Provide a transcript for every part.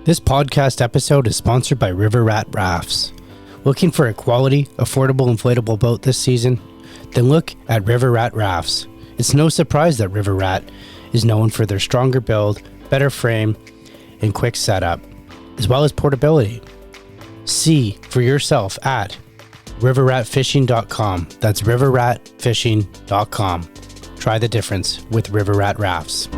This podcast episode is sponsored by River Rat Rafts. Looking for a quality, affordable inflatable boat this season? Then look at River Rat Rafts. It's no surprise that River Rat is known for their stronger build, better frame, and quick setup, as well as portability. See for yourself at riverratfishing.com. That's riverratfishing.com. Try the difference with River Rat Rafts.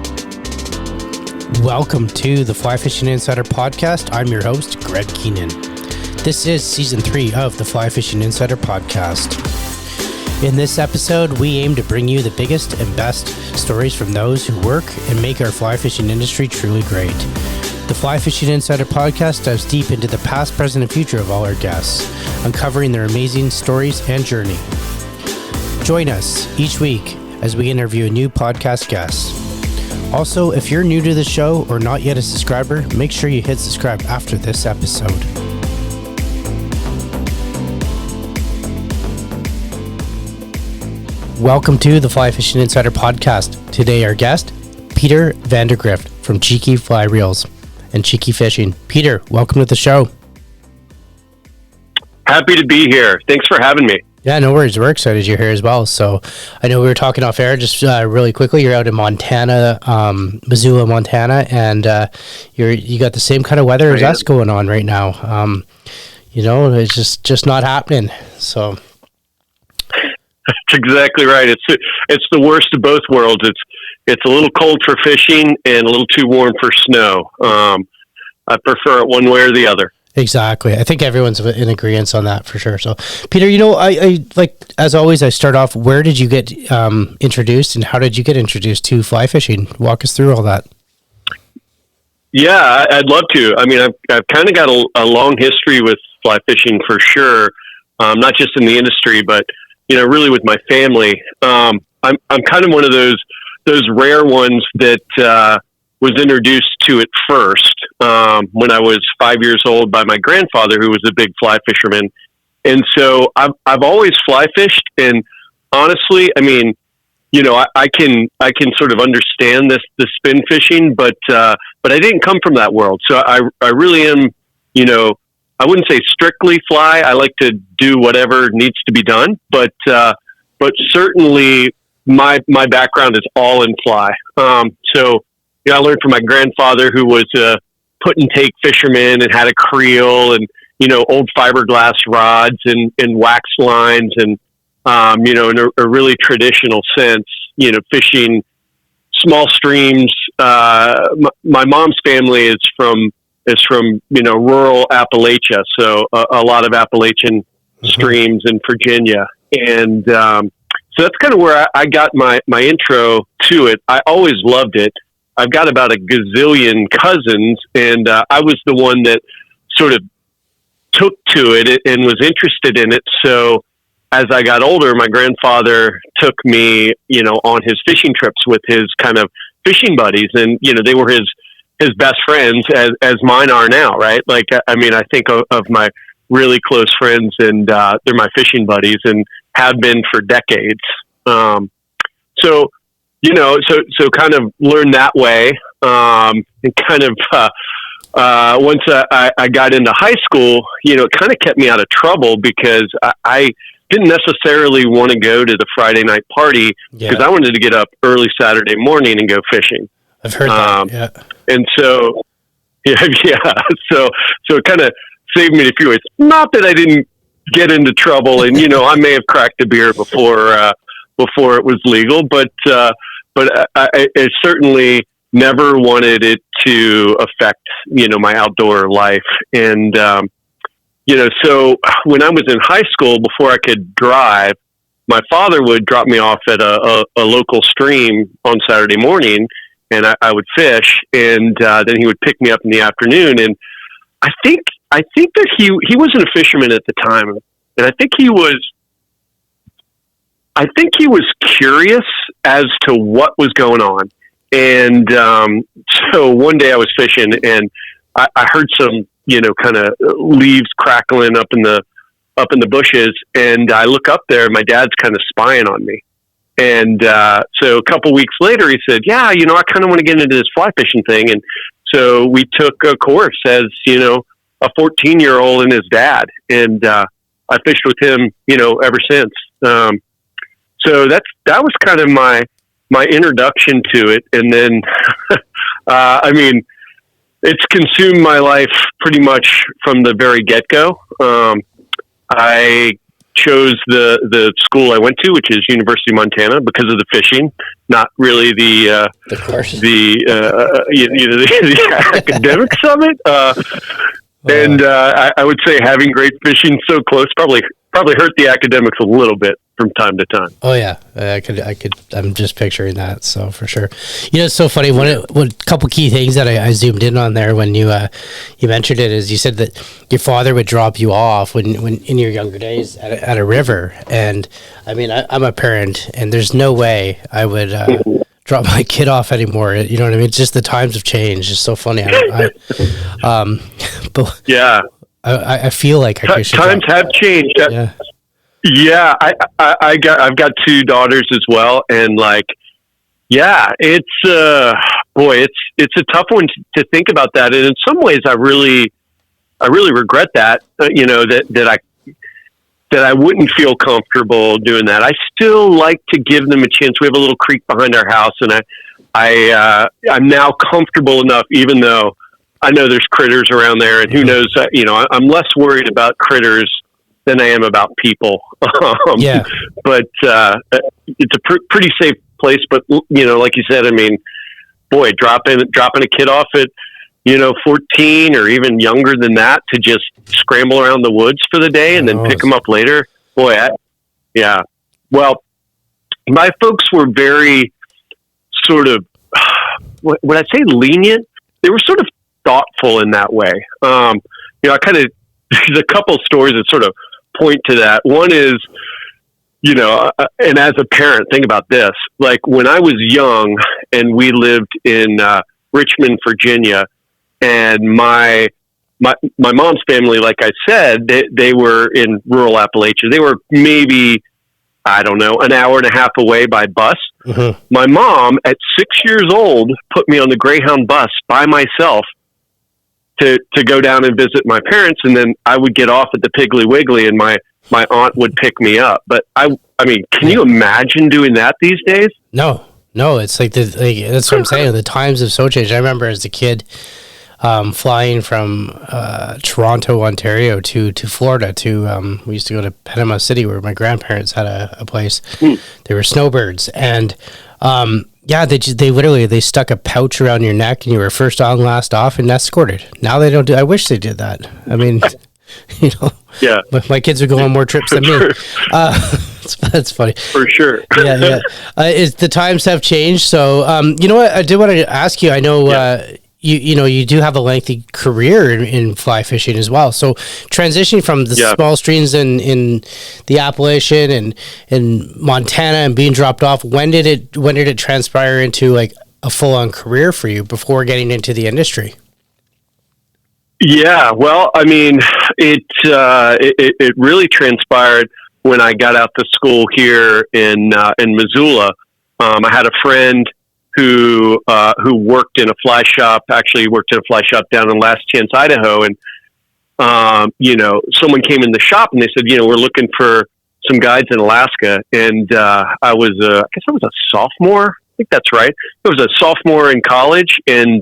Welcome to the Fly Fishing Insider Podcast. I'm your host, Greg Keenan. This is Season 3 of the Fly Fishing Insider Podcast. In this episode, we aim to bring you the biggest and best stories from those who work and make our fly fishing industry truly great. The Fly Fishing Insider Podcast dives deep into the past, present, and future of all our guests, uncovering their amazing stories and journey. Join us each week as we interview a new podcast guest. Also, if you're new to the show or not yet a subscriber, make sure you hit subscribe after this episode. Welcome to the Fly Fishing Insider Podcast. Today our guest, Peter Vandergrift from Cheeky Fly Reels and Cheeky Fishing. Peter, welcome to the show. Happy to be here. Thanks for having me. Yeah, no worries. We're excited you're here as well. So I know we were talking off air just really quickly. You're out in Montana, Missoula, Montana, and you got the same kind of weather as us going on right now. It's just not happening. So that's exactly right. It's the worst of both worlds. It's a little cold for fishing and a little too warm for snow. I prefer it one way or the other. Exactly. I think everyone's in agreement on that for sure. So, Peter, I like, as always, I start off, where did you get introduced and how did you get introduced to fly fishing? Walk us through all that. Yeah, I'd love to. I mean, I've kind of got a long history with fly fishing for sure, not just in the industry, but, really with my family. I'm kind of one of those rare ones that was introduced to it first when I was 5 years old by my grandfather, who was a big fly fisherman. And so I've always fly fished. And honestly, I mean, I can sort of understand the spin fishing, but I didn't come from that world. So I really am, I wouldn't say strictly fly. I like to do whatever needs to be done, but certainly my background is all in fly. So I learned from my grandfather, who was a put and take fisherman and had a creel and, old fiberglass rods and wax lines and, in a really traditional sense, fishing small streams. My mom's family is from, rural Appalachia. So a lot of Appalachian streams in Virginia. And, so that's kind of where I got my intro to it. I always loved it. I've got about a gazillion cousins, and I was the one that sort of took to it and was interested in it. So as I got older, my grandfather took me, on his fishing trips with his kind of fishing buddies, and they were his best friends, as mine are now, right? Like, I mean, I think of my really close friends, and they're my fishing buddies and have been for decades. So kind of learn that way. And kind of, once I got into high school, it kind of kept me out of trouble because I didn't necessarily want to go to the Friday night party because I wanted to get up early Saturday morning and go fishing. I've heard that. Yeah. And so, so it kind of saved me in a few ways. Not that I didn't get into trouble, and, I may have cracked a beer before it was legal, but I certainly never wanted it to affect, my outdoor life. And, so when I was in high school, before I could drive, my father would drop me off at a local stream on Saturday morning, and I would fish, and then he would pick me up in the afternoon. And I think that he wasn't a fisherman at the time, and I think he was curious as to what was going on. And so one day I was fishing, and I heard some, kind of leaves crackling up in the bushes. And I look up there, and my dad's kind of spying on me. And so a couple weeks later, he said, "Yeah, I kind of want to get into this fly fishing thing." And So we took a course as, a 14-year-old and his dad. And I fished with him, ever since. So that was kind of my introduction to it. And then, it's consumed my life pretty much from the very get-go. I chose the school I went to, which is University of Montana, because of the fishing, not really the academics of it. And I would say having great fishing so close probably hurt the academics a little bit from time to time. Oh yeah, I could. I'm just picturing that. So for sure, it's so funny. One couple key things that I zoomed in on there when you mentioned it is you said that your father would drop you off when in your younger days at a river, and I'm a parent, and there's no way I would drop my kid off anymore. You know what I mean? It's just the times have changed. It's so funny. But yeah, I feel like times have changed. Yeah. Yeah, I've got two daughters as well, and it's it's a tough one to think about that, and in some ways, I really regret that. That I wouldn't feel comfortable doing that. I still like to give them a chance. We have a little creek behind our house, and I'm now comfortable enough, even though I know there's critters around there, and who knows? I'm less worried about critters than I am about people. Yeah. But it's a pretty safe place. But like you said, dropping a kid off at 14 or even younger than that to just scramble around the woods for the day and then pick them up later. Yeah. Well, my folks were very sort of, would I say lenient? They were sort of thoughtful in that way. There's a couple stories that sort of point to that. One is, and as a parent, think about this. Like when I was young and we lived in Richmond, Virginia, and my mom's family, like I said, they were in rural Appalachia. They were maybe, I don't know, an hour and a half away by bus. Mm-hmm. My mom, at 6 years old, put me on the Greyhound bus by myself to go down and visit my parents, and then I would get off at the Piggly Wiggly, and my aunt would pick me up. But can you imagine doing that these days? No, it's that's what I'm saying. The times have so changed. I remember as a kid flying from Toronto, Ontario to Florida we used to go to Panama City where my grandparents had a place. They were snowbirds, and they literally stuck a pouch around your neck and you were first on, last off, and escorted. Now they don't do. I wish they did that. Yeah. My kids are going on more trips than me. That's funny. For sure. Yeah. The times have changed. So, what? I did want to ask you. I know you do have a lengthy career in fly fishing as well. So, transitioning from the small streams in the Appalachian and in Montana and being dropped off, when did it transpire into like a full on career for you before getting into the industry? Yeah, well, it really transpired when I got out to school here in Missoula. I had a friend who worked in a fly shop. Actually, worked in a fly shop down in Last Chance, Idaho, and someone came in the shop and they said, we're looking for some guides in Alaska, and I guess I was a sophomore. I think that's right. I was a sophomore in college, and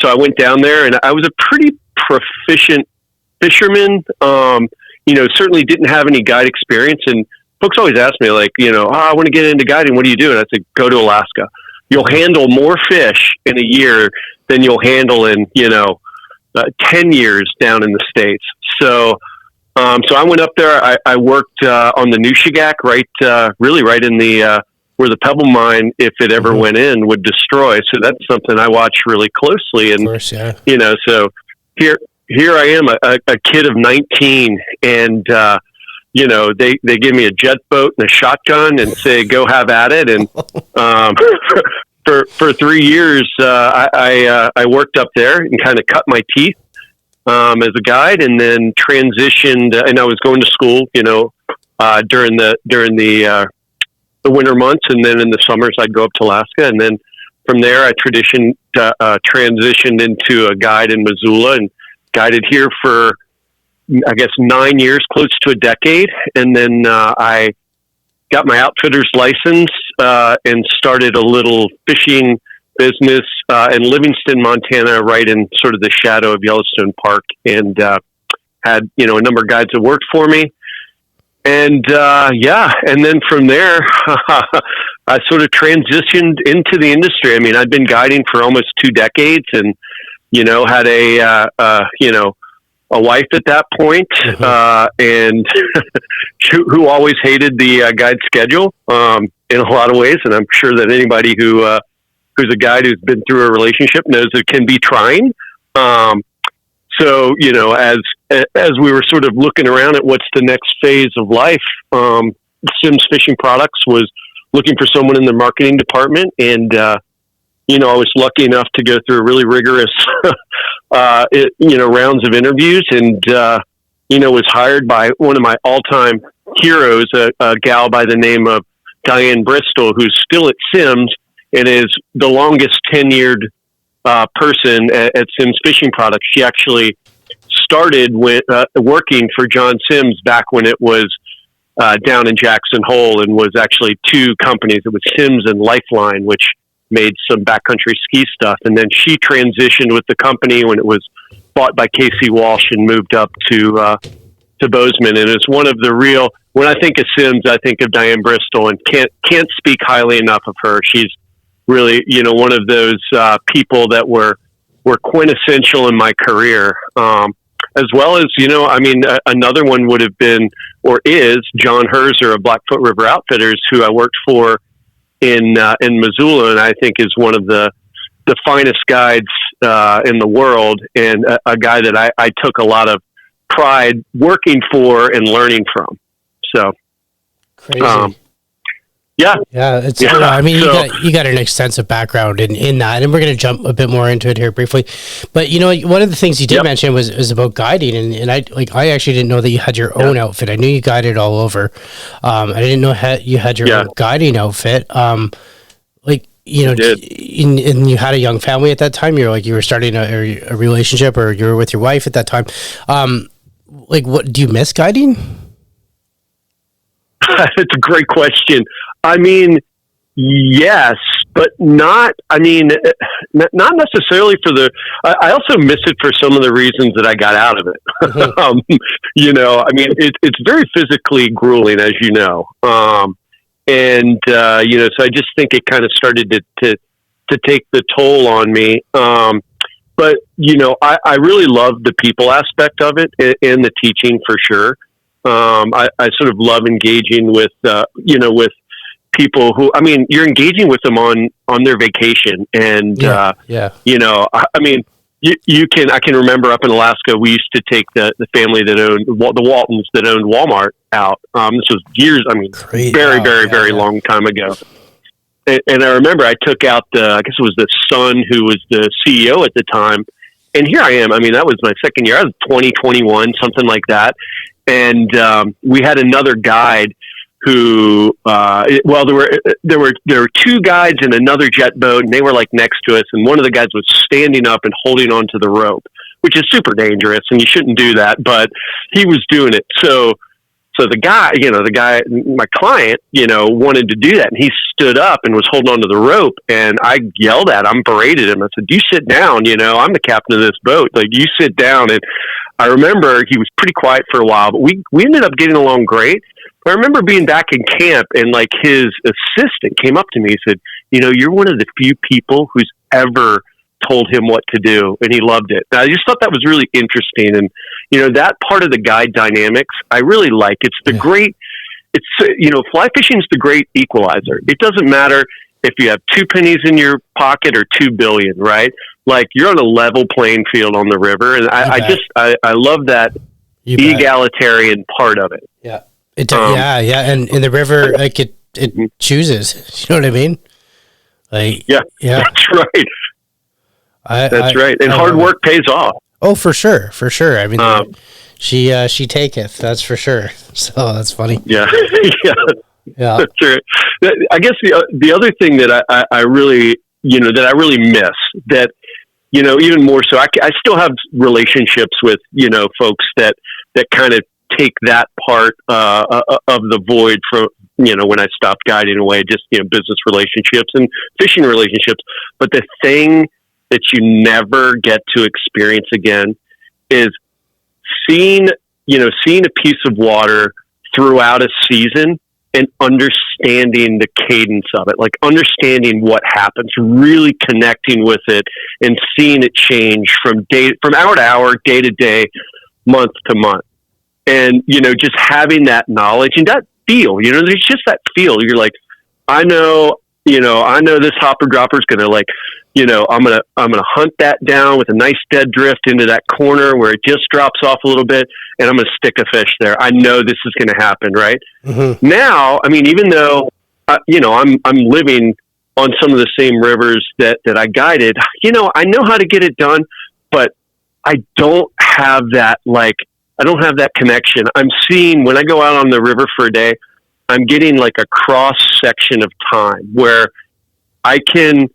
so I went down there, and I was a pretty proficient fisherman. Certainly didn't have any guide experience, and folks always ask me, I want to get into guiding. What do you do? And I said, go to Alaska. You'll handle more fish in a year than you'll handle in 10 years down in the States. So I went up there. I worked on the Nushagak, right in the where the pebble mine, if it ever went in, would destroy. So that's something I watch really closely. And, of course, yeah. So here I am, a kid of 19, and, they give me a jet boat and a shotgun and say, go have at it. And, for 3 years, I worked up there and kind of cut my teeth, as a guide, and then transitioned, and I was going to school, during the winter months, and then in the summers I'd go up to Alaska, and then from there, I transitioned into a guide in Missoula and guided here for, I guess, 9 years, close to a decade. And then I got my outfitter's license and started a little fishing business in Livingston, Montana, right in sort of the shadow of Yellowstone Park, and had, a number of guides that worked for me. And and then from there, I sort of transitioned into the industry. I mean, I'd been guiding for almost 2 decades, and had a wife at that point, and who always hated the guide schedule in a lot of ways. And I'm sure that anybody who's a guide who's been through a relationship knows it can be trying. So, as we were sort of looking around at what's the next phase of life, Simms Fishing Products was looking for someone in the marketing department. And, I was lucky enough to go through a really rigorous, rounds of interviews, and, was hired by one of my all-time heroes, a gal by the name of Diane Bristol, who's still at Simms and is the longest tenured person at Simms Fishing Products. She actually started working for John Simms back when it was down in Jackson Hole, and was actually 2 companies. It was Simms and Lifeline, which made some backcountry ski stuff. And then she transitioned with the company when it was bought by Casey Walsh and moved up to Bozeman. And it's one of the real, when I think of Simms, I think of Diane Bristol, and can't speak highly enough of her. She's really, one of those people that were quintessential in my career. As well as, another one would have been, or is, John Herzer of Blackfoot River Outfitters, who I worked for in Missoula, and I think is one of the finest guides in the world, and a guy that I took a lot of pride working for and learning from. So, crazy. Yeah. It's. Yeah. I mean, you got an extensive background in that, and we're going to jump a bit more into it here briefly. But one of the things you did mention was about guiding, and I actually didn't know that you had your own outfit. I knew you guided all over. I didn't know you had your own guiding outfit. And you had a young family at that time. You were starting a relationship, or you were with your wife at that time. What do you miss guiding? It's a great question. I mean, yes, but not necessarily for I also miss it for some of the reasons that I got out of it. It's very physically grueling, as you know. So I just think it kind of started to take the toll on me. But I really love the people aspect of it and the teaching for sure. I sort of love engaging with people who, you're engaging with them on their vacation. And, I can remember up in Alaska, we used to take the family that owned the Waltons that owned Walmart out. This was years, very long time ago. And I remember I took out I guess it was the son who was the CEO at the time. And here I am. That was my second year. I was 21, something like that. And we had another guide who, there were 2 guides in another jet boat, and they were next to us. And one of the guys was standing up and holding onto the rope, which is super dangerous, and you shouldn't do that. But he was doing it. So the guy, my client, wanted to do that, and he stood up and was holding onto the rope. And I yelled at him, berated him. I said, "You sit down. I'm the captain of this boat. You sit down." And I remember he was pretty quiet for a while, but we ended up getting along great. But I remember being back in camp, and his assistant came up to me and said, "You're one of the few people who's ever told him what to do," and he loved it. And I just thought that was really interesting. And, that part of the guide dynamics, I really like. It's the great, fly fishing is the great equalizer. It doesn't matter if you have 2 pennies in your pocket or 2 billion, right? You're on a level playing field on the river. And I love that egalitarian part of it. Yeah. It does. And in the river, it chooses, you know what I mean? That's right. That's right. And hard work pays off. Oh, for sure. She taketh, that's for sure. So that's funny. Yeah. Yeah. That's right. I guess the other thing that I really that I really miss that, even more so, I still have relationships with, folks that kind of take that part, of the void from, when I stopped guiding away, just, business relationships and fishing relationships. But the thing that you never get to experience again is seeing a piece of water throughout a season and understanding the cadence of it, like understanding what happens, really connecting with it and seeing it change from hour to hour, day to day, month to month. And, just having that knowledge and that feel, there's just that feel. You're like, I know this hopper dropper is going to I'm going to hunt that down with a nice dead drift into that corner where it just drops off a little bit, and I'm going to stick a fish there. I know this is going to happen, right? Mm-hmm. Now, even though, I'm living on some of the same rivers that I guided, I know how to get it done, but I don't have that, connection. I'm seeing when I go out on the river for a day, I'm getting like a cross section of time where I can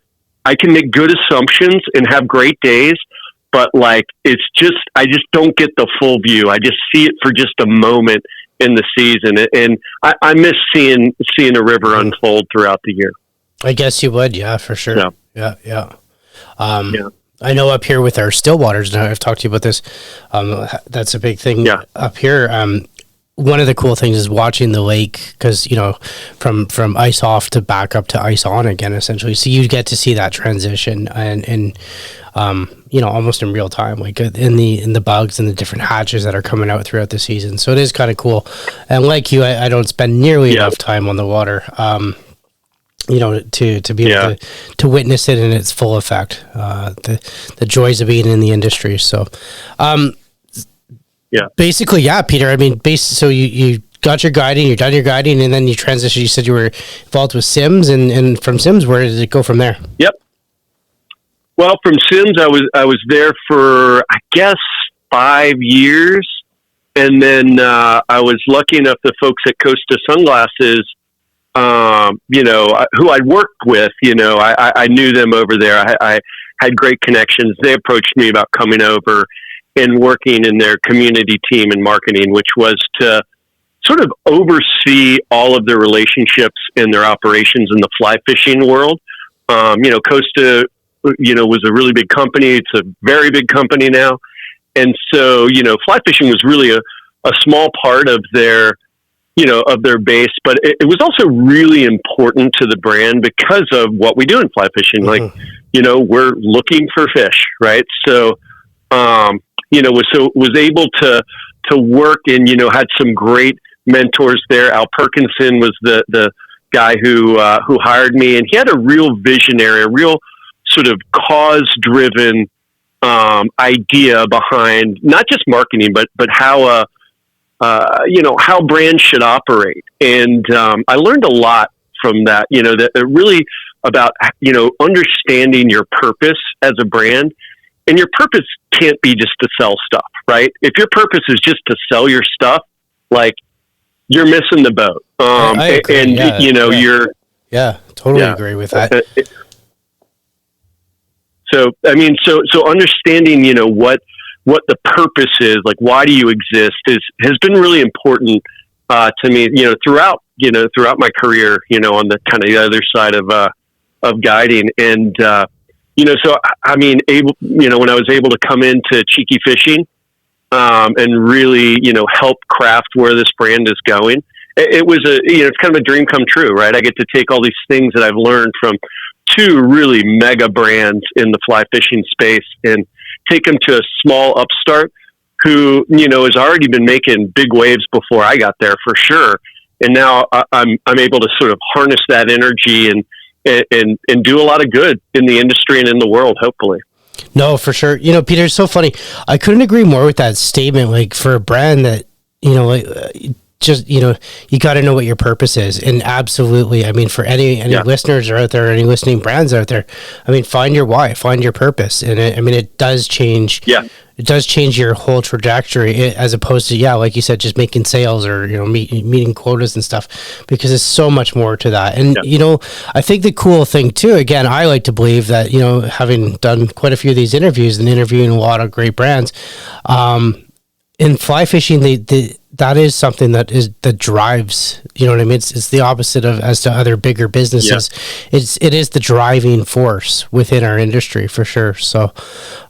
make good assumptions and have great days, but I just don't get the full view. I just see it for just a moment in the season. And I miss seeing a river unfold throughout the year. I guess you would. Yeah, for sure. Yeah. I know up here with our still waters, and I've talked to you about this. That's a big thing up here. One of the cool things is watching the lake because, from ice off to back up to ice on again, essentially. So you get to see that transition and almost in real time, like in the bugs and the different hatches that are coming out throughout the season. So it is kind of cool. And like you, I don't spend nearly enough time on the water, to be able to witness it in its full effect, the joys of being in the industry. So, basically, Peter, so you got your guiding, you're done your guiding, and then you transitioned. You said you were involved with Simms, and from Simms, where did it go from there? Yep. Well, from Simms, I was there for, I guess, 5 years. And then, I was lucky enough, the folks at Costa Sunglasses, who I'd worked with, I knew them over there. I had great connections. They approached me about coming over and working in their community team and marketing, which was to sort of oversee all of their relationships and their operations in the fly fishing world. Costa, was a really big company. It's a very big company now. And so, fly fishing was really a small part of their base, but it was also really important to the brand because of what we do in fly fishing. We're looking for fish, right? So, was able to work and, had some great mentors there. Al Perkinson was the guy who hired me, and he had a real visionary, a real sort of cause-driven, idea behind not just marketing, but how, how brands should operate. And, I learned a lot from that, that really about, understanding your purpose as a brand. And your purpose can't be just to sell stuff, right? If your purpose is just to sell your stuff, you're missing the boat. I agree. And, you're... Yeah, totally agree with that. So understanding, what the purpose is, why do you exist has been really important, to me, throughout my career, on the kind of the other side of guiding. And, so, when I was able to come into Cheeky Fishing, and really, help craft where this brand is going, it was it's kind of a dream come true, right? I get to take all these things that I've learned from two really mega brands in the fly fishing space and take them to a small upstart who, has already been making big waves before I got there for sure. And now I'm able to sort of harness that energy and do a lot of good in the industry and in the world, hopefully. No, for sure. Peter, it's so funny. I couldn't agree more with that statement. For a brand that, just, you got to know what your purpose is. And absolutely, for any listeners are out there, any listening brands out there, find your why, find your purpose. And it does change. Yeah. it does change your whole trajectory as opposed to, like you said, just making sales or, meeting quotas and stuff, because there's so much more to that. And, I think the cool thing too, again, I like to believe that, having done quite a few of these interviews and interviewing a lot of great brands, in fly fishing, that is something that drives, you know what I mean? It's the opposite of as to other bigger businesses. Yeah. It is the driving force within our industry for sure. So,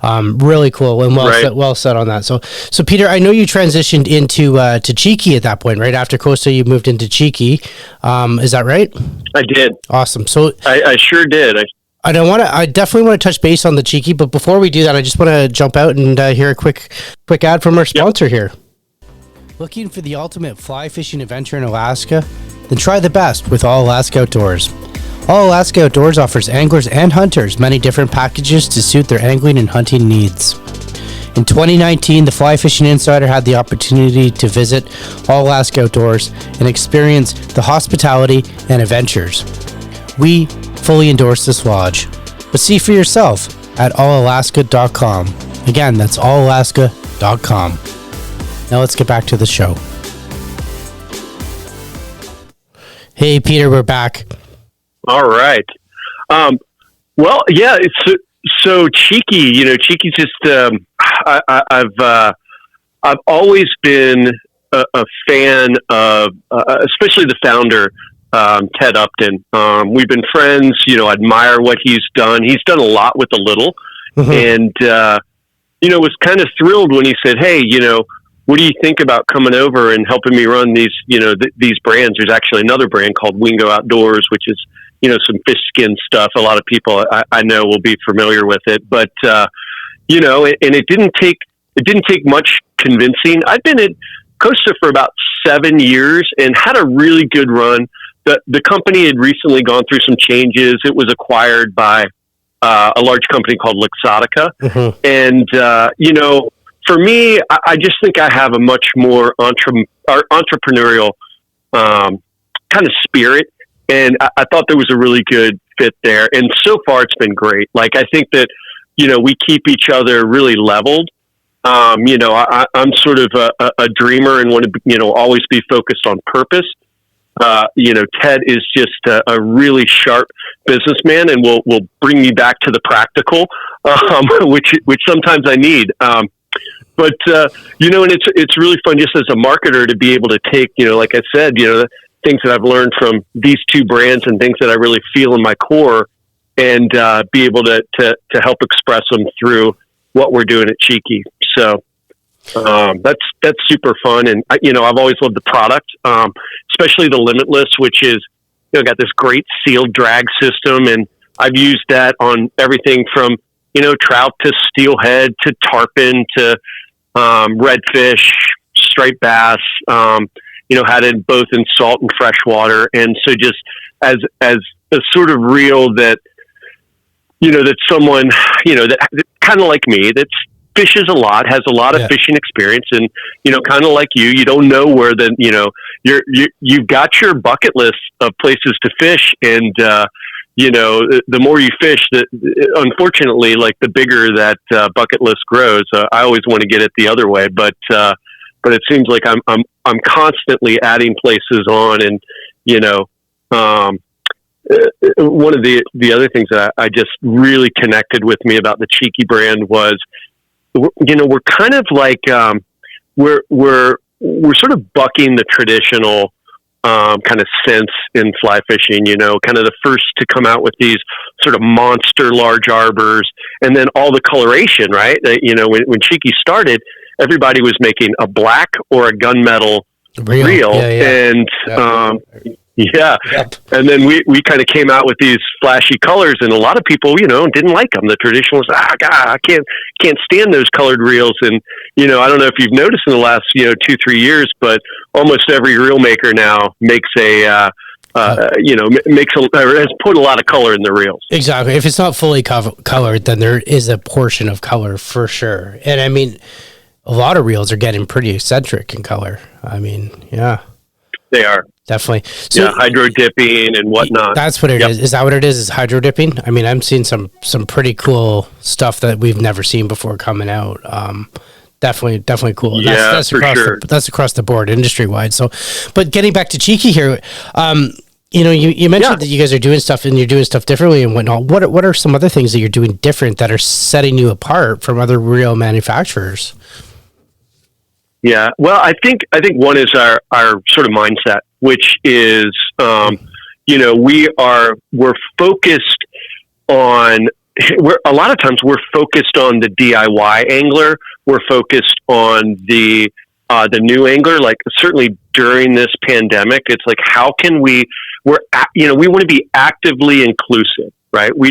really cool and well said on that. So Peter, I know you transitioned into to Cheeky at that point, right? After Costa, you moved into Cheeky. Is that right? I did. Awesome. So I sure did. I definitely want to touch base on the Cheeky, but before we do that, I just want to jump out and hear a quick ad from our sponsor here. Looking for the ultimate fly fishing adventure in Alaska? Then try the best with All Alaska Outdoors. All Alaska Outdoors offers anglers and hunters many different packages to suit their angling and hunting needs. In 2019, the Fly Fishing Insider had the opportunity to visit All Alaska Outdoors and experience the hospitality and adventures. We fully endorse this lodge, but see for yourself at allalaska.com. Again, that's allalaska.com. Now let's get back to the show. Hey, Peter, we're back. All right. Well, yeah, it's so Cheeky. Cheeky's just. I've always been a fan of, especially the founder, Ted Upton. We've been friends. I admire what he's done. He's done a lot with a little, and was kind of thrilled when he said, "Hey, what do you think about coming over and helping me run these, these brands?" There's actually another brand called Wingo Outdoors, which is, some fish skin stuff. A lot of people I know will be familiar with it, but, and it didn't take much convincing. I've been at Costa for about 7 years and had a really good run. The company had recently gone through some changes. It was acquired by, a large company called Luxottica. And, for me, I just think I have a much more entrepreneurial kind of spirit, and I thought there was a really good fit there. And so far, it's been great. Like, I think that, we keep each other really leveled. I'm sort of a dreamer and want to, always be focused on purpose. Ted is just a really sharp businessman and will bring me back to the practical, which sometimes I need. But, and it's really fun just as a marketer to be able to take, like I said, the things that I've learned from these two brands and things that I really feel in my core and be able to help express them through what we're doing at Cheeky. So that's super fun. And, I've always loved the product, especially the Limitless, which is, got this great sealed drag system. And I've used that on everything from, trout to steelhead to tarpon to redfish, striped bass, had it both in salt and freshwater. And so just as a sort of reel that, that someone, that kind of like me, that's fishes a lot, has a lot of fishing experience. And, kind of like you don't know where you've got your bucket list of places to fish. And, the more you fish, unfortunately, like the bigger that bucket list grows. I always want to get it the other way, but it seems like I'm constantly adding places on, and one of the other things that I just really connected with me about the Cheeky brand was, we're kind of like we're sort of bucking the traditional kind of sense in fly fishing, kind of the first to come out with these sort of monster large arbors, and then all the coloration, right? When Cheeky started, everybody was making a black or a gunmetal reel. And, and then we kind of came out with these flashy colors, and a lot of people, didn't like them. The traditionalists, God, I can't stand those colored reels. And, I don't know if you've noticed in the last, 2-3 years, but almost every reel maker now makes has put a lot of color in the reels. Exactly. If it's not fully colored, then there is a portion of color for sure. And I mean, a lot of reels are getting pretty eccentric in color. I mean, yeah. They are. Definitely. So, hydro dipping and whatnot. That's what it is. Is that what it is? Is hydro dipping? I mean, I'm seeing some pretty cool stuff that we've never seen before coming out. Definitely cool. Yeah, That's for across sure. that's across the board, industry wide. So, but getting back to Cheeky here, you mentioned that you guys are doing stuff and you're doing stuff differently and whatnot. What are some other things that you're doing different that are setting you apart from other reel manufacturers? Yeah, well, I think one is our sort of mindset, which is, we're focused on. A lot of times we're focused on the DIY angler. We're focused on the new angler. Like certainly during this pandemic, it's like how can we want to be actively inclusive, right? We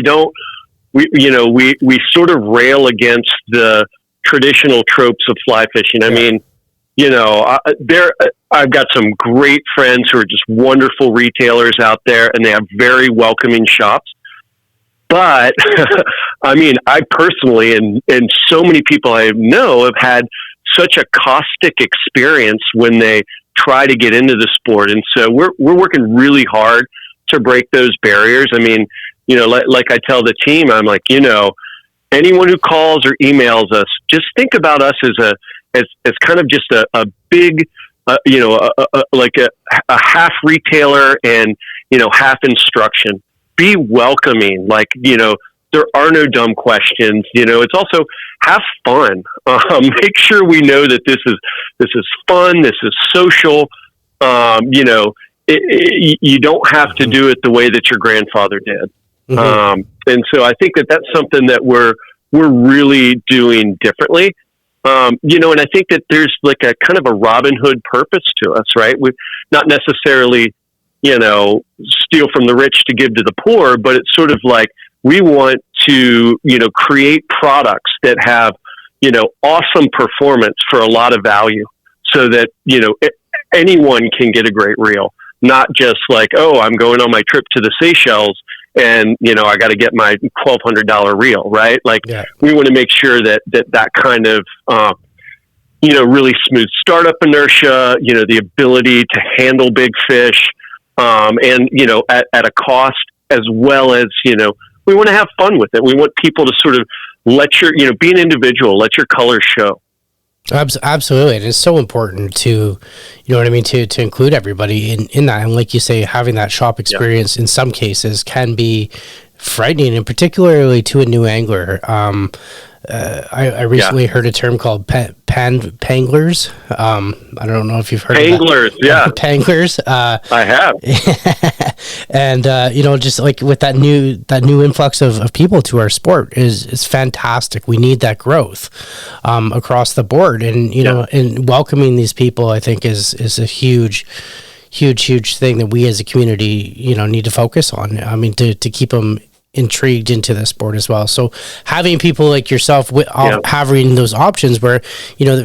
sort of rail against the traditional tropes of fly fishing. I mean, I've got some great friends who are just wonderful retailers out there, and they have very welcoming shops. But I mean, I personally and so many people I know have had such a caustic experience when they try to get into the sport, and so we're working really hard to break those barriers. I mean, like I tell the team, I'm like, anyone who calls or emails us, just think about us as kind of just a big, like a half retailer and half instruction. Be welcoming, like, there are no dumb questions. It's also have fun. Make sure we know that this is fun. This is social. You don't have to do it the way that your grandfather did. Mm-hmm. And so I think that that's something that we're really doing differently. And I think that there's like a kind of a Robin Hood purpose to us, right? We're not necessarily, steal from the rich to give to the poor, but it's sort of like we want to, create products that have, awesome performance for a lot of value so that, anyone can get a great reel, not just like, oh, I'm going on my trip to the Seychelles and, I got to get my $1,200 reel, right? Like we want to make sure that kind of, really smooth startup inertia, the ability to handle big fish, and, at a cost, as well as, we want to have fun with it. We want people to sort of be an individual, let your colors show. Absolutely. And it's so important to, to include everybody in that. And like you say, having that shop experience in some cases can be frightening, and particularly to a new angler. I recently heard a term called panglers. I don't know if you've heard panglers, of that. Panglers. I have. And just like with that new influx of people to our sport is fantastic. We need that growth across the board, and and welcoming these people, I think is a huge thing that we as a community need to focus on. I mean, to keep them intrigued into the sport as well. So having people like yourself having those options where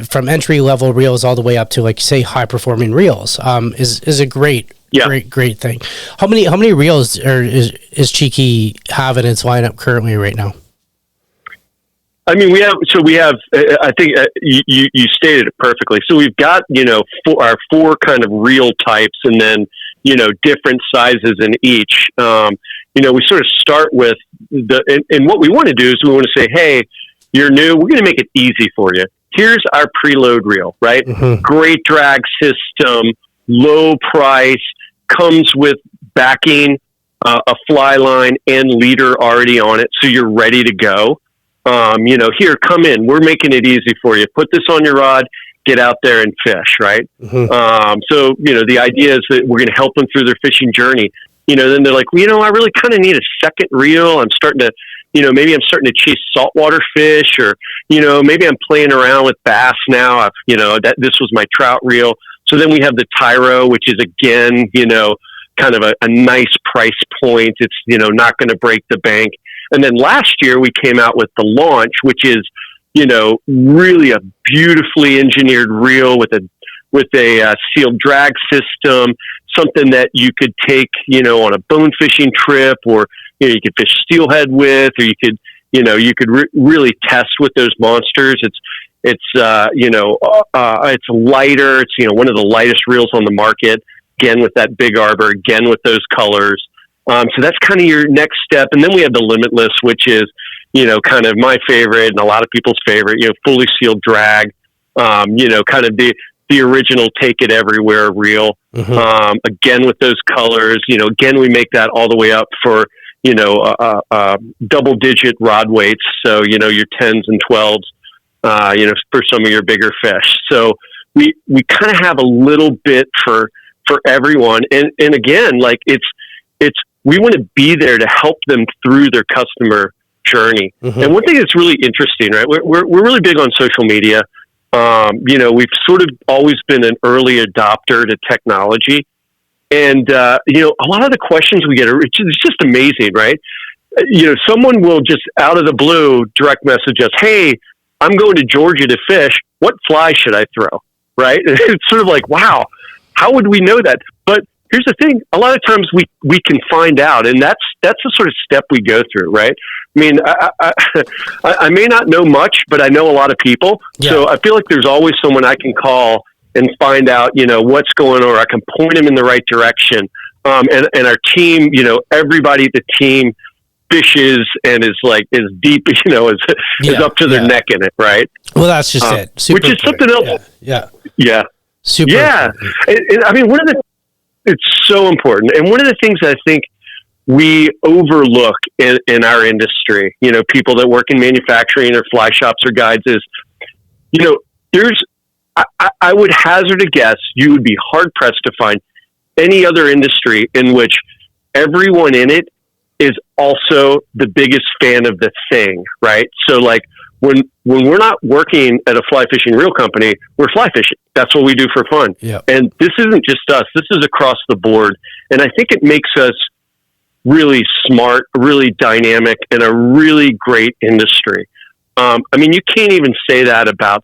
from entry level reels all the way up to, like, say, high performing reels is a great thing. How many reels is Cheeky have in its lineup currently right now? I mean, we have. I think you stated it perfectly. So we've got our four kind of reel types, and then different sizes in each. We sort of start with and what we want to do is we want to say, hey, you're new. We're going to make it easy for you. Here's our preload reel, right? Mm-hmm. Great drag system, low price, comes with backing, a fly line and leader already on it, so you're ready to go. Here, come in. We're making it easy for you. Put this on your rod. Get out there and fish, right? Mm-hmm. So the idea is that we're going to help them through their fishing journey. Then they're like, I really kind of need a second reel. I'm starting to, maybe I'm starting to chase saltwater fish, or, maybe I'm playing around with bass now. This was my trout reel. So then we have the Tyro, which is again, kind of a nice price point. It's, not going to break the bank. And then last year we came out with the Launch, which is, really a beautifully engineered reel with a sealed drag system, something that you could take, on a bone fishing trip, or, you could fish steelhead with, or you could, really test with those monsters. It's lighter. It's, one of the lightest reels on the market. again with that big arbor, again with those colors. So that's kind of your next step. And then we have the Limitless, which is, kind of my favorite and a lot of people's favorite, fully sealed drag, kind of the original Take It Everywhere reel. Again, with those colors, again, we make that all the way up for, double digit rod weights. So, your 10s and 12s, for some of your bigger fish. So we kind of have a little bit for everyone. And again, like we want to be there to help them through their customer journey. And one thing that's really interesting, right? We're really big on social media. We've sort of always been an early adopter to technology. And, a lot of the questions we get it's just amazing, right? Someone will just out of the blue direct message us, "Hey, I'm going to Georgia to fish. What fly should I throw?" Right? It's sort of like, wow, how would we know that? But here's the thing. A lot of times we can find out, and that's the sort of step we go through, right? I mean, I may not know much, but I know a lot of people. Yeah. So I feel like there's always someone I can call and find out, what's going on, or I can point them in the right direction. And our team, everybody at the team fishes and is deep, is up to their neck in it. Right. Well, that's just it. Super which is something else. Yeah. Super. Yeah. And, I mean, it's so important. And one of the things that I think we overlook in our industry, people that work in manufacturing or fly shops or guides is, I would hazard a guess you would be hard pressed to find any other industry in which everyone in it is also the biggest fan of the thing, right? So like when we're not working at a fly fishing reel company, we're fly fishing. That's what we do for fun. Yep. And this isn't just us. This is across the board. And I think it makes us really smart, really dynamic, and a really great industry. I mean, you can't even say that about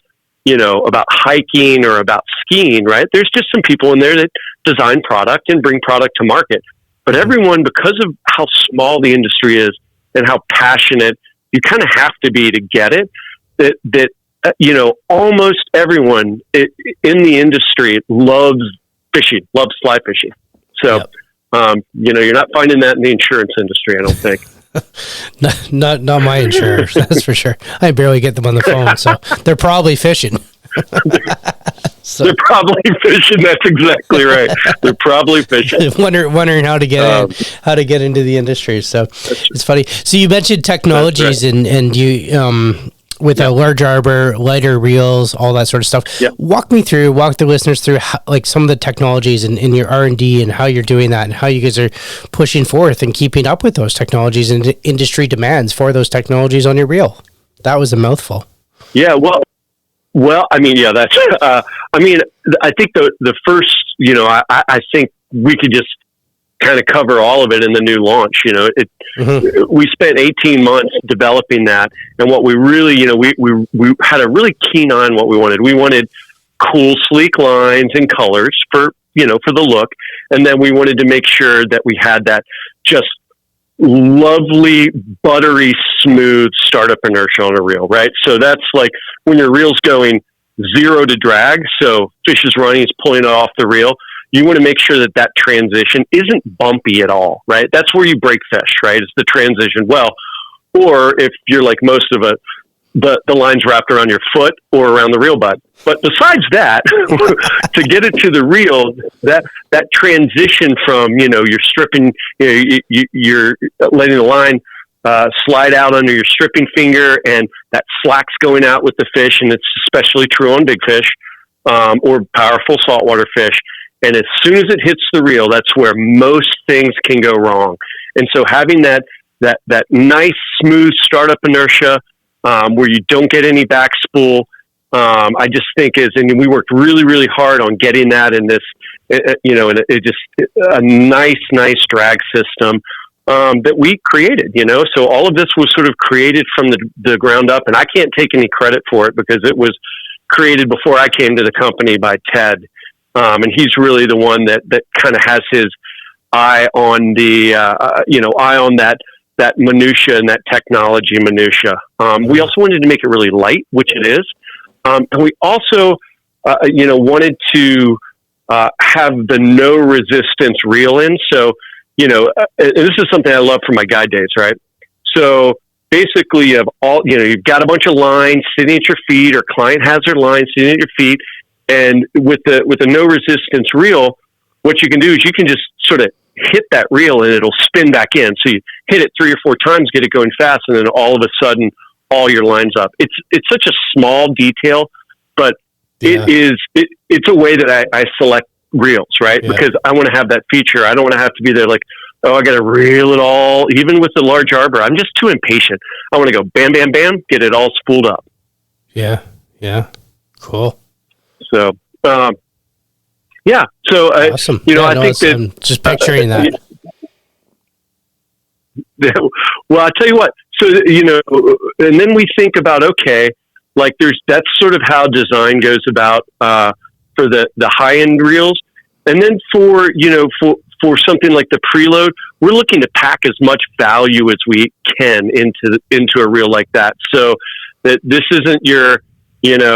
hiking or about skiing, right? There's just some people in there that design product and bring product to market. But everyone, because of how small the industry is and how passionate you kind of have to be to get it, that almost everyone in the industry loves fishing, loves fly fishing. So, you're not finding that in the insurance industry, I don't think. not my insurers, that's for sure. I barely get them on the phone, so they're probably fishing. They're probably fishing. That's exactly right. They're probably fishing. Wondering how to get into the industry. So it's funny. So you mentioned technologies, right. and you with a large arbor, lighter reels, all that sort of stuff. Yep. Walk the listeners through some of the technologies in your R&D and how you're doing that and how you guys are pushing forth and keeping up with those technologies and industry demands for those technologies on your reel. That was a mouthful. Yeah, well, I mean, yeah, that's, I think the first, I think we could just kind of cover all of it in the new launch. We spent 18 months developing that. And what we really, we had a really keen eye on what we wanted. We wanted cool, sleek lines and colors for the look. And then we wanted to make sure that we had that just lovely, buttery, smooth startup inertia on a reel, right? So that's like when your reel's going 0 to drag. So fish is running, it's pulling it off the reel. You want to make sure that transition isn't bumpy at all, right? That's where you break fish, right? It's the transition. Well, or if you're like most of it, the line's wrapped around your foot or around the reel butt. But besides that, to get it to the reel, that transition from, you're stripping, you're letting the line slide out under your stripping finger, and that slack's going out with the fish, and it's especially true on big fish or powerful saltwater fish. And as soon as it hits the reel, that's where most things can go wrong. And so having that nice, smooth startup inertia where you don't get any back spool, I just think and we worked really, really hard on getting that in this, a nice drag system that we created, So all of this was sort of created from the ground up, and I can't take any credit for it because it was created before I came to the company by Ted. And he's really the one that kind of has his eye on that minutia and that technology minutia. We also wanted to make it really light, which it is. And we also, wanted to have the no resistance reel in. So, and this is something I love from my guide days, right? So basically you have you've got a bunch of lines sitting at your feet, or client has their lines sitting at your feet. And with the no resistance reel, what you can do is you can just sort of hit that reel and it'll spin back in. So you hit it 3 or 4 times, get it going fast, and then all of a sudden all your lines up. It's such a small detail, but it's a way that I select reels, right? Yeah. Because I want to have that feature. I don't want to have to be there like, oh, I got to reel it all. Even with the large arbor, I'm just too impatient. I want to go bam, bam, bam, get it all spooled up. Yeah. Cool. So, yeah. So, awesome. I think that I'm just picturing that. Well, I'll tell you what. So, and then we think about, okay, like that's sort of how design goes about for the high end reels. And then for something like the preload, we're looking to pack as much value as we can into a reel like that. So that this isn't your your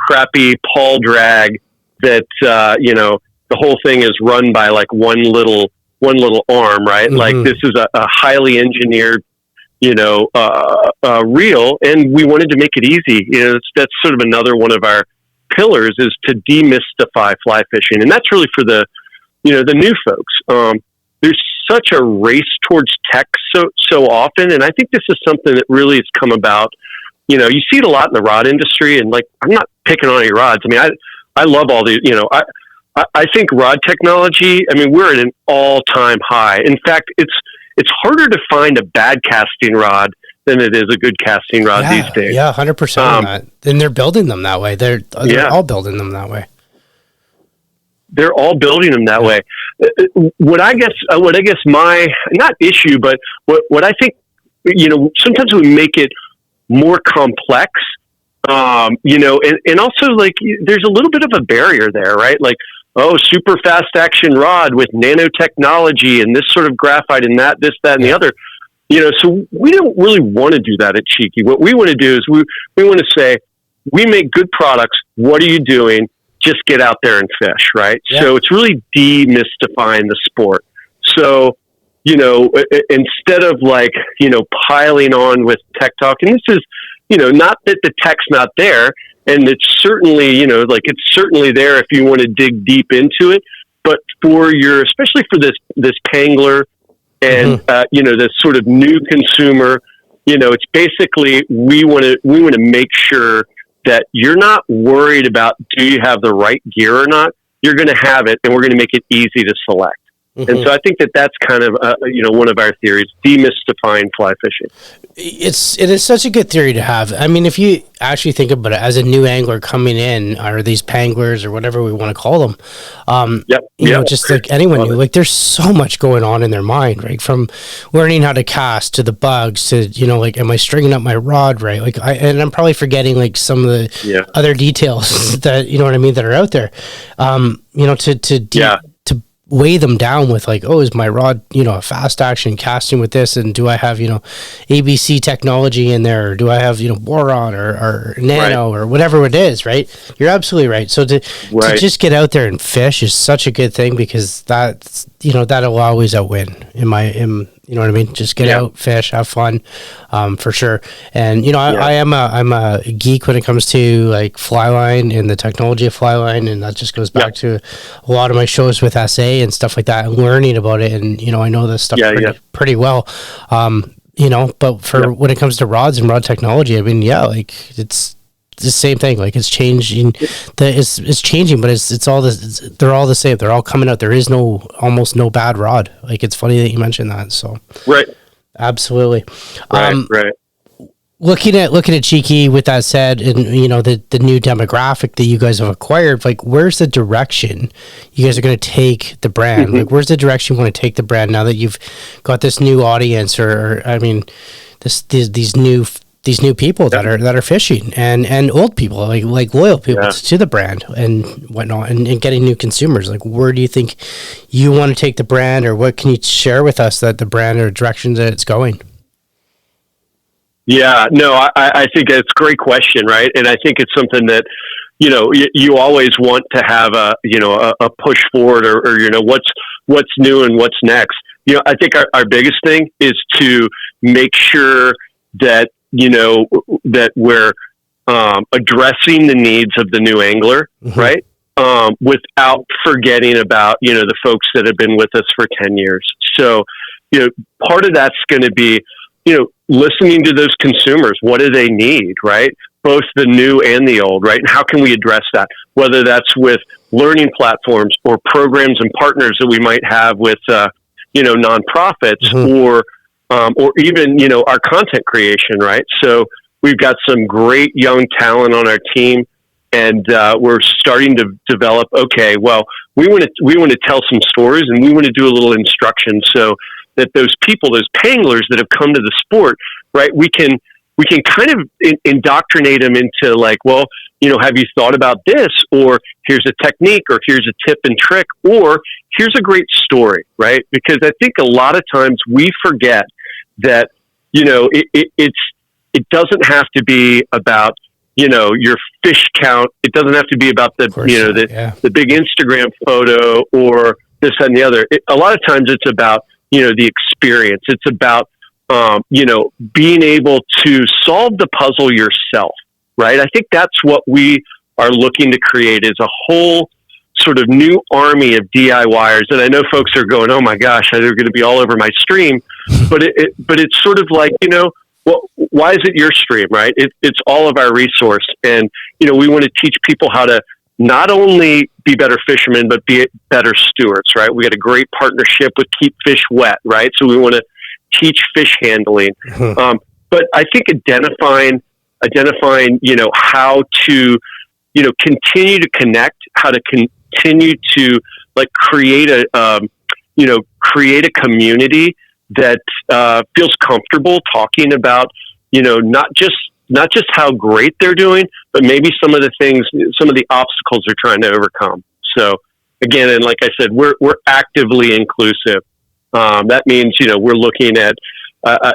crappy Paul drag that, the whole thing is run by like one little arm, right? Mm-hmm. Like this is a highly engineered, reel, and we wanted to make it easy. That's sort of another one of our pillars, is to demystify fly fishing. And that's really for the new folks. There's such a race towards tech so often. And I think this is something that really has come about. You see it a lot in the rod industry, and like, I'm not picking on any rods. I mean, I love all these, I think rod technology, I mean, we're at an all-time high. In fact, it's harder to find a bad casting rod than it is a good casting rod these days. Yeah, 100% on that. And they're building them that way. They're all building them that way. They're all building them that way. What I guess my, not issue, but what I think, sometimes we make it more complex, and also like there's a little bit of a barrier there, right? Like, oh, super fast action rod with nanotechnology and this sort of graphite and that, and the other, so we don't really want to do that at Cheeky. What we want to do is we want to say, we make good products. What are you doing? Just get out there and fish, right? Yeah. So it's really demystifying the sport. So, instead of like, piling on with tech talk, and this is, not that the tech's not there, and it's certainly, it's certainly there if you want to dig deep into it, but especially for this pangler and, this sort of new consumer, it's basically, we want to make sure that you're not worried about, do you have the right gear or not? You're going to have it, and we're going to make it easy to select. Mm-hmm. And so I think that's kind of, one of our theories, demystifying fly fishing. It is such a good theory to have. I mean, if you actually think about it, as a new angler coming in, or these panglers or whatever we want to call them, just like anyone new, like there's so much going on in their mind, right? From learning how to cast to the bugs to, like, am I stringing up my rod right? Like and I'm probably forgetting like some of the other details that, that are out there, to weigh them down with like, oh, is my rod, a fast action casting with this? And do I have, ABC technology in there? Or do I have, boron or nano or whatever it is, right? You're absolutely right. So to just get out there and fish is such a good thing, because that's, that'll always outwin you know what I mean? Just get out, fish, have fun, for sure. And, I'm a geek when it comes to like fly line and the technology of fly line. And that just goes back to a lot of my shows with SA and stuff like that, and learning about it. And, I know this stuff pretty well, but for when it comes to rods and rod technology, I mean, like it's the same thing. Like it's changing, it's changing, but it's all this. They're all the same. They're all coming out. There is almost no bad rod. Like it's funny that you mentioned that. So absolutely. Right. Looking at Cheeky, with that said, and the new demographic that you guys have acquired, like where's the direction you guys are going to take the brand? Mm-hmm. Like where's the direction you want to take the brand now that you've got this new audience, or I mean, these new people that are fishing, and old people, like loyal people to the brand and whatnot, and getting new consumers. Like, where do you think you want to take the brand, or what can you share with us that the brand or direction that it's going? Yeah, no, I think that's a great question, right? And I think it's something that, you always want to have a push forward or what's new and what's next. I think our biggest thing is to make sure that, that we're addressing the needs of the new angler, right? Without forgetting about, the folks that have been with us for 10 years. So, part of that's going to be, listening to those consumers. What do they need, right? Both the new and the old, right? And how can we address that? Whether that's with learning platforms or programs and partners that we might have with, nonprofits or even, our content creation, right? So we've got some great young talent on our team, and we're starting to develop, okay, well, we want to tell some stories, and we want to do a little instruction so that those people, those panglers that have come to the sport, right, we can kind of indoctrinate them into like, well, have you thought about this? Or here's a technique, or here's a tip and trick, or here's a great story, right? Because I think a lot of times we forget that, it doesn't have to be about, your fish count. It doesn't have to be about the, the big Instagram photo or this and the other. A lot of times it's about, the experience. It's about, being able to solve the puzzle yourself, right? I think that's what we are looking to create, is a whole sort of new army of DIYers. And I know folks are going, oh my gosh, they're going to be all over my stream, but it's sort of like, well, why is it your stream, right? It's all of our resource. And, we want to teach people how to not only be better fishermen, but be better stewards, right? We got a great partnership with Keep Fish Wet, right? So we want to teach fish handling. But I think identifying, how to, continue to connect, how to continue to create a community that feels comfortable talking about, not just how great they're doing, but maybe some of the obstacles they're trying to overcome. So again, and like I said, we're actively inclusive. That means, we're looking at,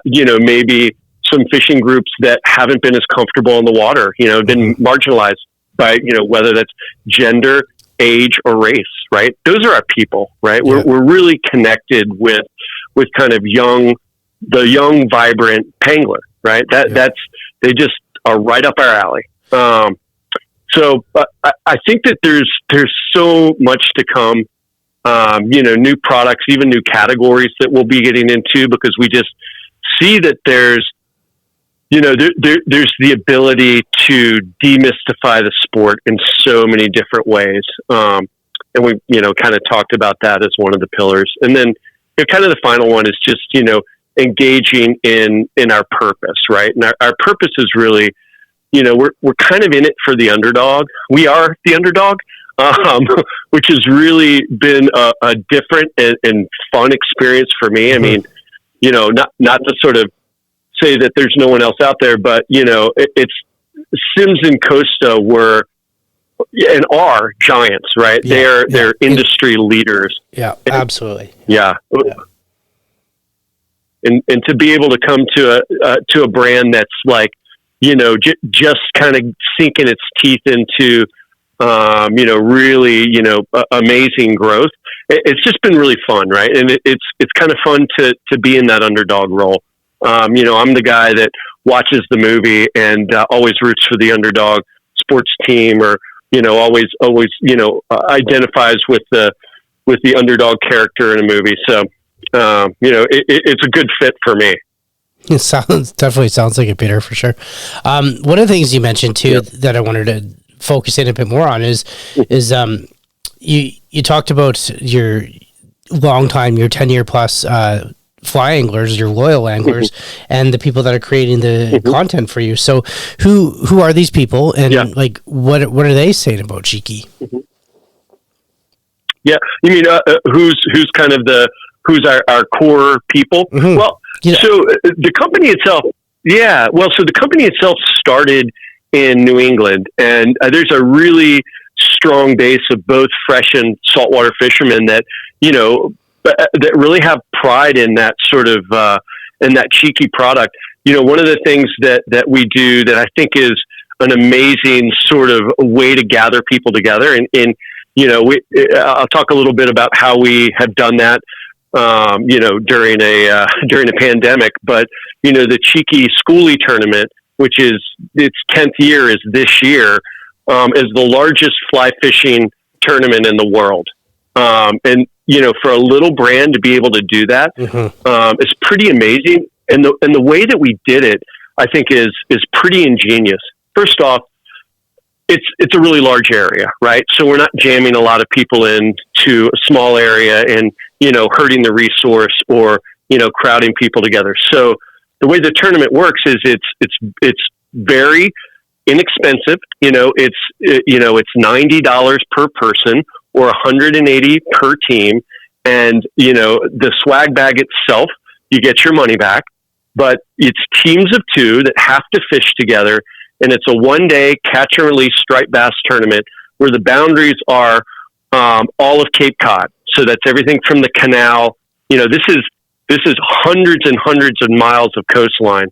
maybe some fishing groups that haven't been as comfortable in the water, been marginalized by, whether that's gender, age, or race, right? Those are our people, right? Yeah. We're really connected with kind of the young, vibrant pangler, right? They just are right up our alley. So I think that there's so much to come, new products, even new categories that we'll be getting into, because we just see that there's the ability to demystify the sport in so many different ways. And we, kind of talked about that as one of the pillars. And then kind of the final one is just, engaging in our purpose, right? And our purpose is really, we're kind of in it for the underdog. We are the underdog, which has really been a different and fun experience for me. I mean, not to sort of say that there's no one else out there, but it's Simms and Costa were and are giants, right? Yeah, they're industry leaders. Yeah, absolutely. Yeah. And to be able to come to a brand that's like, just kind of sinking its teeth into, really, amazing growth. It's just been really fun, right? And it's kind of fun to be in that underdog role. I'm the guy that watches the movie and always roots for the underdog sports team, or always identifies with the underdog character in a movie. So it's a good fit for me. It definitely sounds like it, Peter, for sure. One of the things you mentioned too that I wanted to focus in a bit more on is you talked about your long time, your 10-year plus fly anglers, your loyal anglers, and the people that are creating the content for you. So who are these people, and what are they saying about Cheeky? Yeah, you mean who's kind of who's our core people? Well, so the company itself, so the company itself started in New England, and there's a really strong base of both fresh and saltwater fishermen that that really have pride in that sort of in that Cheeky product. One of the things that we do that I think is an amazing sort of way to gather people together. And I'll talk a little bit about how we have done that, during a pandemic. But, the Cheeky Schoolie tournament, which is its 10th year is this year, is the largest fly fishing tournament in the world. And, for a little brand to be able to do that, is pretty amazing. And the way that we did it, I think is pretty ingenious. First off, it's a really large area, right? So we're not jamming a lot of people into a small area and, hurting the resource or, crowding people together. So the way the tournament works is it's very inexpensive. It's $90 per person or $180 per team. And, the swag bag itself, you get your money back, but it's teams of two that have to fish together. And it's a 1-day catch and release striped bass tournament where the boundaries are all of Cape Cod. So that's everything from the canal. This is hundreds and hundreds of miles of coastline.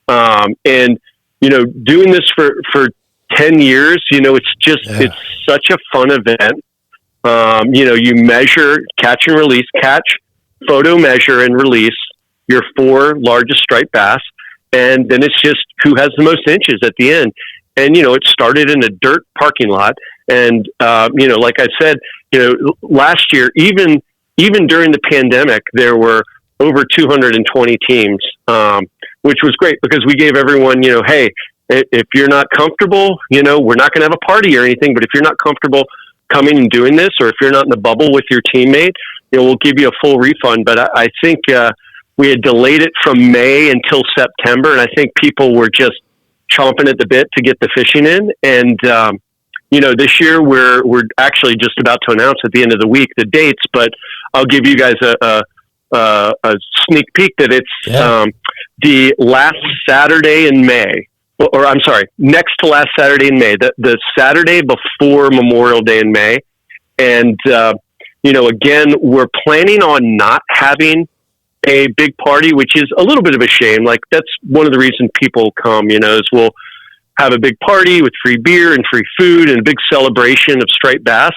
And doing this for 10 years, it's such a fun event. You measure, catch and release, photo measure and release your 4 largest striped bass. And then it's just who has the most inches at the end. And, it started in a dirt parking lot. And, like I said, last year, even during the pandemic, there were over 220 teams, which was great because we gave everyone, hey, if you're not comfortable, we're not going to have a party or anything, but if you're not comfortable coming and doing this, or if you're not in the bubble with your teammate, we'll give you a full refund. But I think, we had delayed it from May until September, and I think people were just chomping at the bit to get the fishing in. And this year we're actually just about to announce at the end of the week the dates, but I'll give you guys a sneak peek that it's the last Saturday in May, or I'm sorry, next to last Saturday in May, the Saturday before Memorial Day in May. And again, we're planning on not having a big party, which is a little bit of a shame. Like that's one of the reasons people come, is we'll have a big party with free beer and free food and a big celebration of striped bass.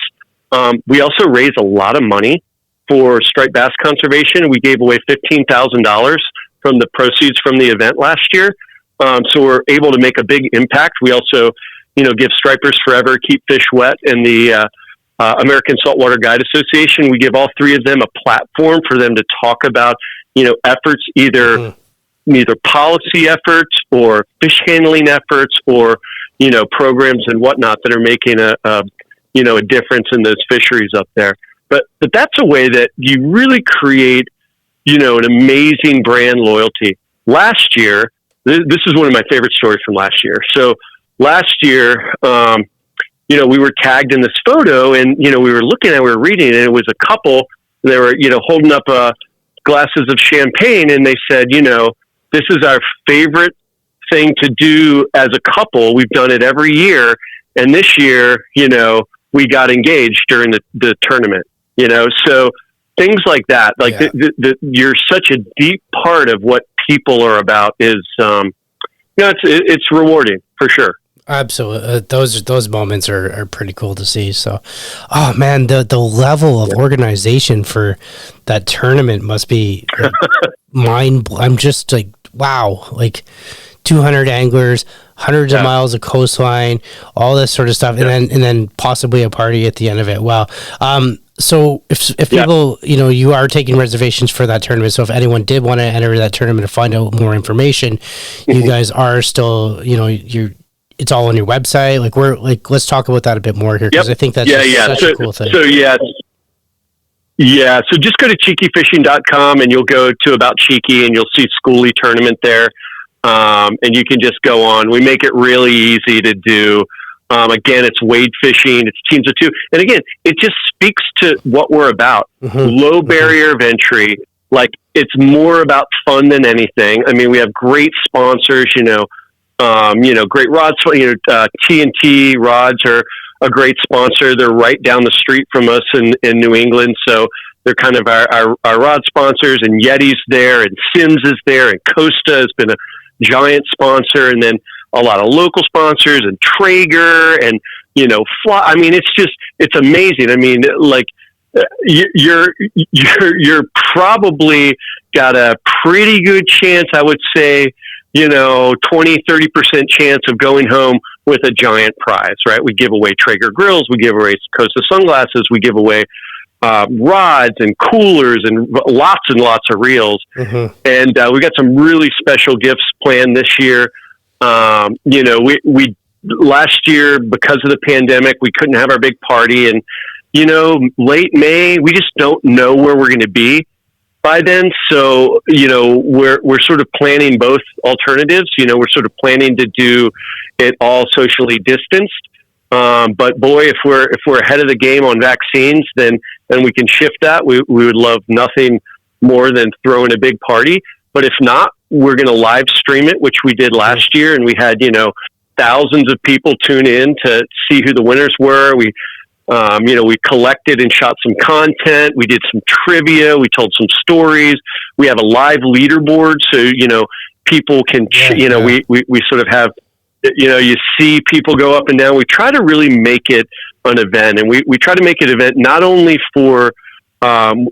We also raise a lot of money for striped bass conservation. We gave away $15,000 from the proceeds from the event last year. So we're able to make a big impact. We also, give Stripers Forever, Keep Fish Wet, and the American Saltwater Guide Association. We give all 3 of them a platform for them to talk about, efforts, either policy efforts or fish handling efforts or, programs and whatnot that are making a difference in those fisheries up there. But that's a way that you really create, an amazing brand loyalty. Last year, this is one of my favorite stories from last year. So last year, we were tagged in this photo and, we were looking at it, we were reading it, and it was a couple, they were, holding up glasses of champagne, and they said, this is our favorite thing to do as a couple. We've done it every year. And this year, we got engaged during the tournament, so things like that, like you're such a deep part of what people are about is, it's rewarding for sure. Absolutely. Those moments are pretty cool to see. So, oh man, the level of organization for that tournament must be I'm just like, wow, like 200 anglers, hundreds of miles of coastline, all this sort of stuff. And then possibly a party at the end of it. Wow. So if people, you are taking reservations for that tournament. So if anyone did want to enter that tournament to find out more information, you guys are still, it's all on your website. Let's talk about that a bit more here. Cause I think that's such a cool thing. So just go to cheekyfishing.com and you'll go to About Cheeky and you'll see Schoolie tournament there. And you can just go on. We make it really easy to do. Again, it's wade fishing, it's teams of 2. And again, it just speaks to what we're about. Low barrier of entry. Like it's more about fun than anything. I mean, we have great sponsors, great rods, TNT rods are a great sponsor. They're right down the street from us in New England. So they're kind of our rod sponsors, and Yeti's there, and Simms is there, and Costa has been a giant sponsor. And then a lot of local sponsors and Traeger and, I mean, it's amazing. I mean, like, you're probably got a pretty good chance, I would say, 20-30% chance of going home with a giant prize, right? We give away Traeger grills, we give away Costa sunglasses, we give away rods and coolers and lots of reels. Mm-hmm. And we got some really special gifts planned this year. We last year, because of the pandemic, we couldn't have our big party, and late May, we just don't know where we're going to be by then. So, we're sort of planning both alternatives. We're sort of planning to do it all socially distanced. But boy, if we're ahead of the game on vaccines, then we can shift that. We would love nothing more than throwing a big party. But if not, we're going to live stream it, which we did last year. And we had, thousands of people tune in to see who the winners were. We collected and shot some content. We did some trivia. We told some stories. We have a live leaderboard. So, people can, we sort of have, you see people go up and down. We try to really make it an event, and we try to make it an event not only for the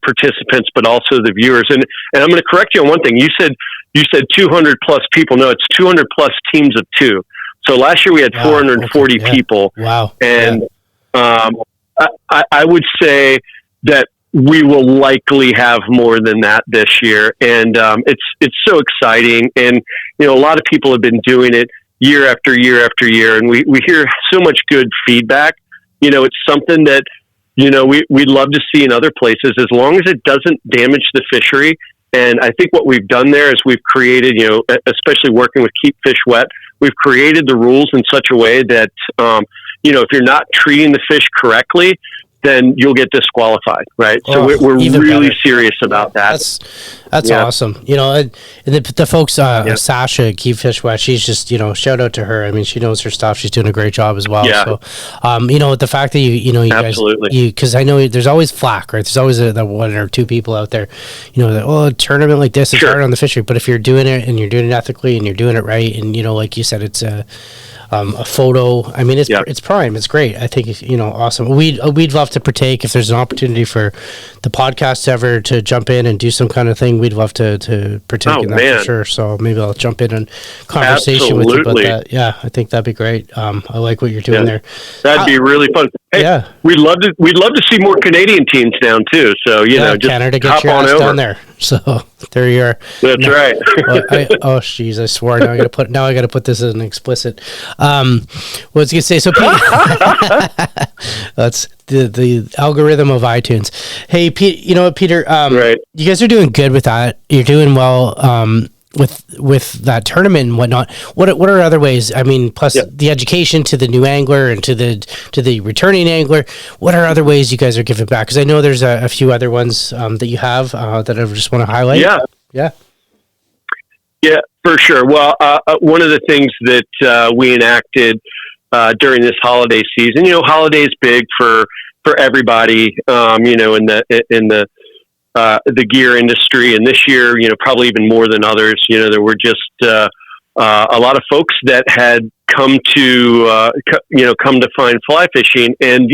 participants, but also the viewers. And I'm going to correct you on one thing. You said 200 plus people. No, it's 200 plus teams of two. So last year we had 440 people. Wow. And I would say that we will likely have more than that this year. And it's so exciting. And, a lot of people have been doing it year after year after year. And we hear so much good feedback. It's something that, we'd love to see in other places, as long as it doesn't damage the fishery. And I think what we've done there is we've created, especially working with Keep Fish Wet, we've created the rules in such a way that, if you're not treating the fish correctly, then you'll get disqualified, right? So we're really serious about that. That's awesome. The folks, Sasha at Keep Fish Wet, she's just, shout out to her. I mean, she knows her stuff. She's doing a great job as well. Yeah. So, the fact that you Absolutely. guys, because I know there's always flack, right? There's always the one or two people out there, that, a tournament like this is hard on the fishery. But if you're doing it and you're doing it ethically and you're doing it right, and, like you said, it's a photo. I mean, it's prime. It's great. I think awesome. We'd love to partake if there's an opportunity for the podcast ever to jump in and do some kind of thing. We'd love to partake in that for sure. So maybe I'll jump in and conversation with you about that. Yeah, I think that'd be great. I like what you're doing there. That'd be really fun. Hey, we'd love to see more Canadian teams down too. So just Canada, get hop your on ass over down there. So there you are. That's right. Jeez, I swore. Now I got to put this as an explicit. What was I gonna say? So that's the algorithm of iTunes. Hey, Pete. You know what, Peter? Right. You guys are doing good with that. You're doing well. With that tournament and whatnot, what are other ways? I mean, plus the education to the new angler and to the returning angler. What are other ways you guys are giving back? Because I know there's a few other ones that you have that I just want to highlight. Yeah, for sure. Well, one of the things that we enacted during this holiday season, holiday's big for everybody. In the gear industry, and this year, probably even more than others, there were just a lot of folks that had come to find fly fishing, and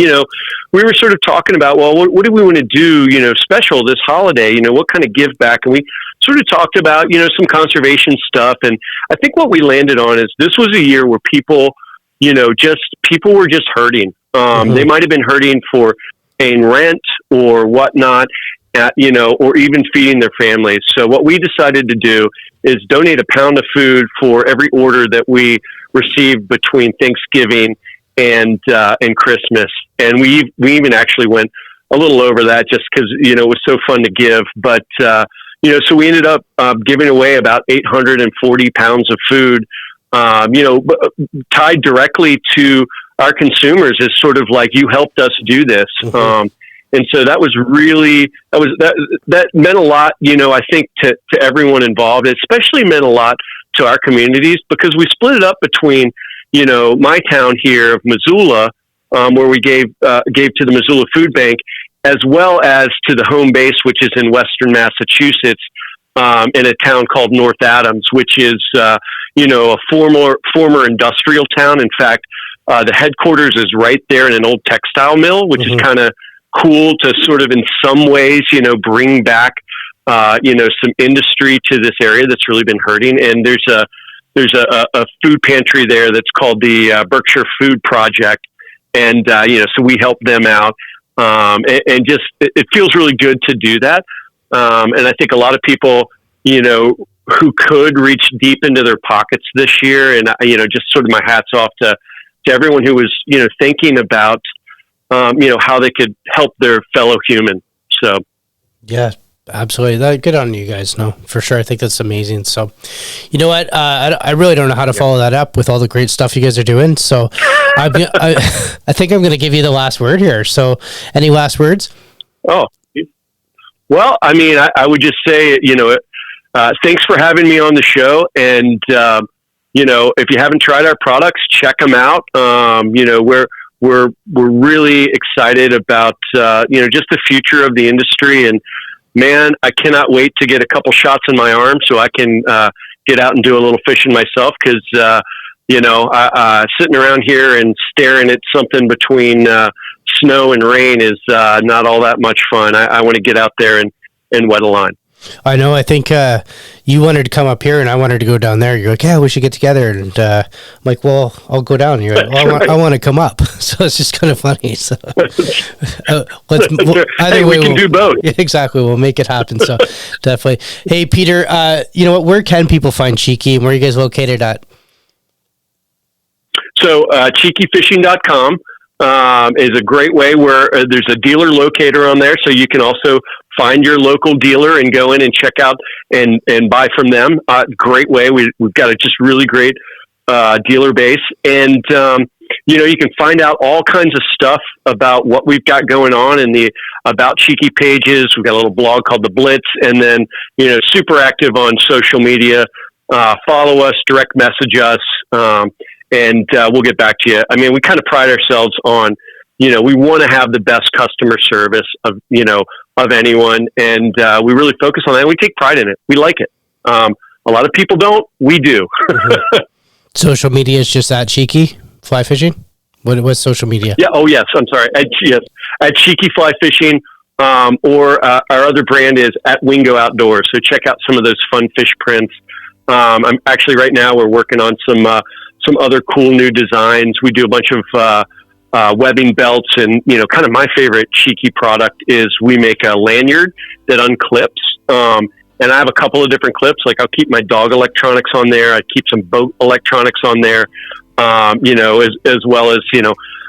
we were sort of talking about, well, what do we want to do, special this holiday? What kind of give back? And we sort of talked about, some conservation stuff, and I think what we landed on is this was a year where people were just hurting. They might have been hurting for paying rent or whatnot. Or even feeding their families. So what we decided to do is donate a pound of food for every order that we received between Thanksgiving and Christmas. And we even actually went a little over that just because, it was so fun to give. But, so we ended up giving away about 840 pounds of food, tied directly to our consumers. Is sort of like, you helped us do this. Mm-hmm. And so that was really, that meant a lot, I think to everyone involved. It especially meant a lot to our communities because we split it up between, my town here of Missoula, where we gave to the Missoula Food Bank, as well as to the home base, which is in Western Massachusetts, in a town called North Adams, which is, a former industrial town. In fact, the headquarters is right there in an old textile mill, which is kind of cool to sort of in some ways, bring back, some industry to this area that's really been hurting. And there's a food pantry there that's called the Berkshire Food Project. And, so we help them out. And just, it feels really good to do that. And I think a lot of people, who could reach deep into their pockets this year. And, just sort of my hat's off to everyone who was, thinking about, how they could help their fellow human. So, yeah, absolutely. Good on you guys. No, for sure. I think that's amazing. So, you know what? I really don't know how to follow that up with all the great stuff you guys are doing. So I think I'm going to give you the last word here. So any last words? Oh, well, I mean, I would just say, thanks for having me on the show. And, if you haven't tried our products, check them out. We're really excited about, just the future of the industry. And man, I cannot wait to get a couple shots in my arm so I can get out and do a little fishing myself. Cause, sitting around here and staring at something between snow and rain is not all that much fun. I want to get out there and wet a line. I know. I think you wanted to come up here and I wanted to go down there. You're like, yeah, we should get together. And I'm like, well, I'll go down. You're like, well, I want to come up. So it's just kind of funny. So we can do both. Yeah, exactly. We'll make it happen. So definitely. Hey, Peter, you know what? Where can people find Cheeky and where are you guys located at? So cheekyfishing.com is a great way where there's a dealer locator on there. So you can also find your local dealer and go in and check out and buy from them. Great way. We've got a just really great dealer base. And, you can find out all kinds of stuff about what we've got going on in the About Cheeky pages. We've got a little blog called The Blitz. And then, super active on social media. Follow us, direct message us, and we'll get back to you. I mean, we kind of pride ourselves on, we want to have the best customer service of anyone. And we really focus on that. We take pride in it. We like it. A lot of people don't. We do. Social media is just at Cheeky Fly Fishing? What's social media? Yeah. Oh, yes. I'm sorry. At Cheeky Fly Fishing. Or our other brand is at Wingo Outdoors. So check out some of those fun fish prints. I'm actually right now we're working on some other cool new designs. We do a bunch of webbing belts, and kind of my favorite Cheeky product is we make a lanyard that unclips. And I have a couple of different clips. Like I'll keep my dog electronics on there. I keep some boat electronics on there. As well as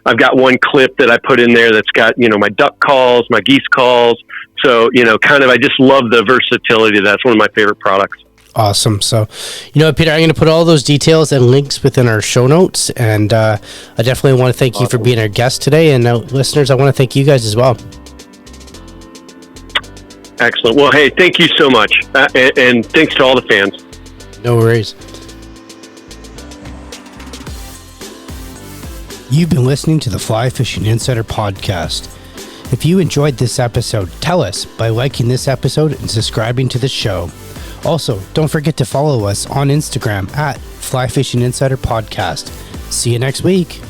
I've got one clip that I put in there that's got my duck calls, my geese calls. So I just love the versatility. That's one of my favorite products. Awesome. So, Peter, I'm going to put all those details and links within our show notes. And I definitely want to thank you for being our guest today. And listeners, I want to thank you guys as well. Excellent. Well, hey, thank you so much. And thanks to all the fans. No worries. You've been listening to the Fly Fishing Insider Podcast. If you enjoyed this episode, tell us by liking this episode and subscribing to the show. Also, don't forget to follow us on Instagram at Fly Fishing Insider Podcast. See you next week.